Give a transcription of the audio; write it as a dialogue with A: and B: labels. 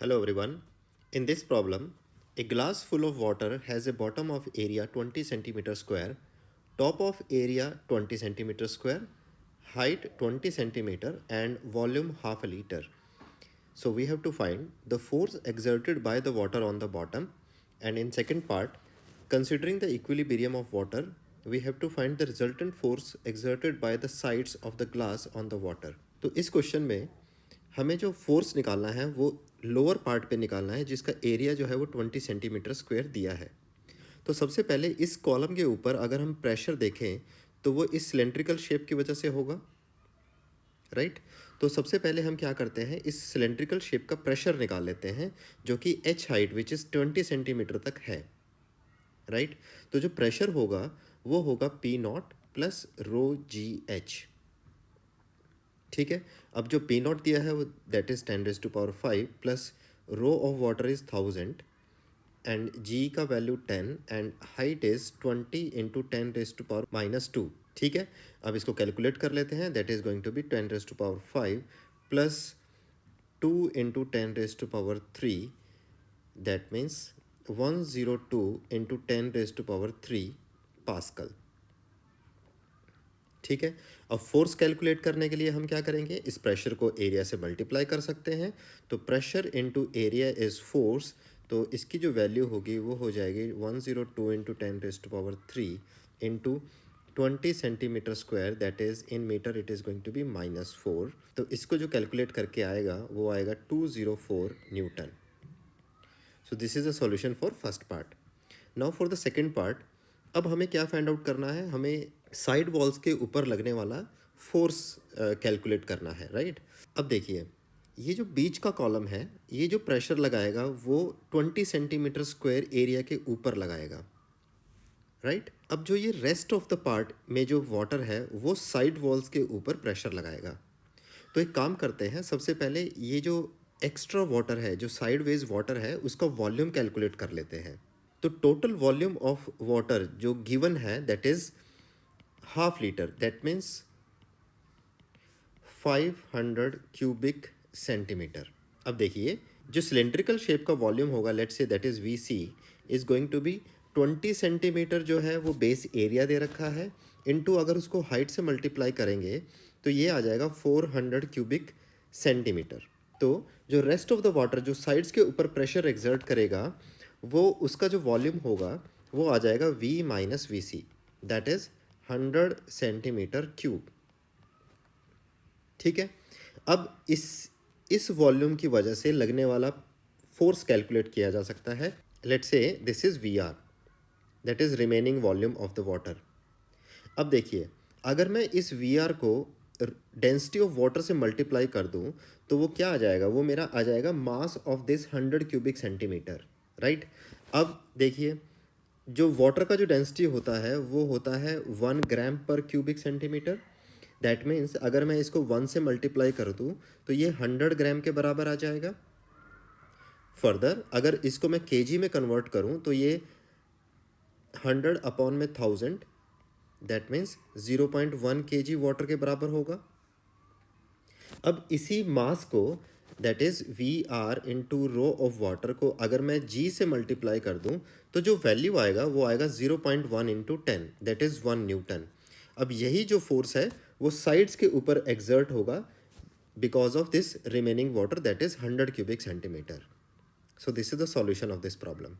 A: Hello everyone. In this problem, a glass full of water has a bottom of area 20 centimeter square, top of area 20 centimeter square, height 20 centimeter and volume half a liter. So we have to find the force exerted by the water on the bottom, and in second part, considering the equilibrium of water, we have to find the resultant force exerted by the sides of the glass on the water. तो इस question में हमें जो force निकालना है वो lower part पे निकालना है, जिसका एरिया जो है वो 20 सेंटीमीटर स्क्वायर दिया है। तो सबसे पहले इस कॉलम के ऊपर अगर हम प्रेशर देखें तो वो इस सिलेंड्रिकल शेप की वजह से होगा, राइट। तो सबसे पहले हम क्या करते हैं, इस सिलेंड्रिकल शेप का प्रेशर निकाल लेते हैं, जो कि H height which is 20 centimetre तक है, राइट। तो जो प्रेशर होगा वो होगा P naught plus rho G H, ठीक है। अब जो पी नॉट दिया है वो that is 10⁵ plus rho of water is 1000 and G का value 10 and height is 20 into 10⁻⁻2, ठीक है। अब इसको कैलकुलेट कर लेते हैं, that is going to be 10⁵ plus 2 into 10⁻3, that means 102 into 10⁻3 pascal, ठीक है। अब फोर्स कैलकुलेट करने के लिए हम क्या करेंगे, इस प्रेशर को एरिया से मल्टीप्लाई कर सकते हैं। तो pressure into area is force, तो इसकी जो वैल्यू होगी वो हो जाएगी 102 into 10⁻3 into 20 centimetre square, that is in metre it is going to be -4। तो इसको जो कैलकुलेट करके आएगा वो आएगा 204 Newton. So this is a solution for first part. Now for the second part, अब हमें क्या फाइंड आउट करना है, हमें साइड वॉल्स के ऊपर लगने वाला फोर्स कैलकुलेट करना है, राइट। अब देखिए, ये जो बीच का कॉलम है, ये जो प्रेशर लगाएगा वो 20 सेंटीमीटर स्क्वायर एरिया के ऊपर लगाएगा, राइट। अब जो ये रेस्ट ऑफ द पार्ट में जो वाटर है वो साइड वॉल्स के ऊपर प्रेशर लगाएगा। तो एक काम करते हैं, सबसे पहले ये जो एक्स्ट्रा वाटर है, जो साइड वेज वाटर है, उसका वॉल्यूम कैलकुलेट कर लेते हैं। तो टोटल वॉल्यूम ऑफ वाटर जो गिवन है that is half litre, that means 500 cubic centimetre. अब देखिए, जो सिलेंड्रिकल शेप का वॉल्यूम होगा, let's say that is V C is going to be 20 centimetre जो है वो बेस एरिया दे रखा है, इनटू अगर उसको हाइट से मल्टीप्लाई करेंगे तो ये आ जाएगा 400 क्यूबिक सेंटीमीटर। तो जो रेस्ट ऑफ द वाटर जो साइड्स के ऊपर प्रेशर एक्सर्ट करेगा, वो उसका जो वॉल्यूम होगा वो आ जाएगा V minus V C, that is 100 centimetre cube, ठीक है। अब इस वॉल्यूम की वजह से लगने वाला फोर्स कैलकुलेट किया जा सकता है। Let's say this is V R, that is remaining volume of the water. अब देखिए, अगर मैं इस वी आर को डेंसिटी ऑफ वाटर से मल्टीप्लाई कर दूं तो वो क्या आ जाएगा, वो मेरा आ जाएगा mass of this 100 cubic centimetre, right. अब देखिए, जो वाटर का जो डेंसिटी होता है वो होता है 1 ग्राम पर क्यूबिक सेंटीमीटर। दैट मीन्स अगर मैं इसको 1 से मल्टीप्लाई कर दूं तो ये 100 ग्राम के बराबर आ जाएगा। फर्दर अगर इसको मैं केजी में कन्वर्ट करूं तो ये 100 अपॉन में 1000, दैट मीन्स 0.1 kg वाटर के बराबर होगा। अब इसी मास को, that is V R into rho of water को अगर मैं जी से मल्टीप्लाई कर दूं तो जो वैल्यू आएगा वो आएगा 0.1 इंटू 10, दैट इज़ 1 न्यूटन। अब यही जो फोर्स है वो साइड्स के ऊपर एक्सर्ट होगा because of this remaining water, that is 100 cubic centimetre. So this is the solution of this problem.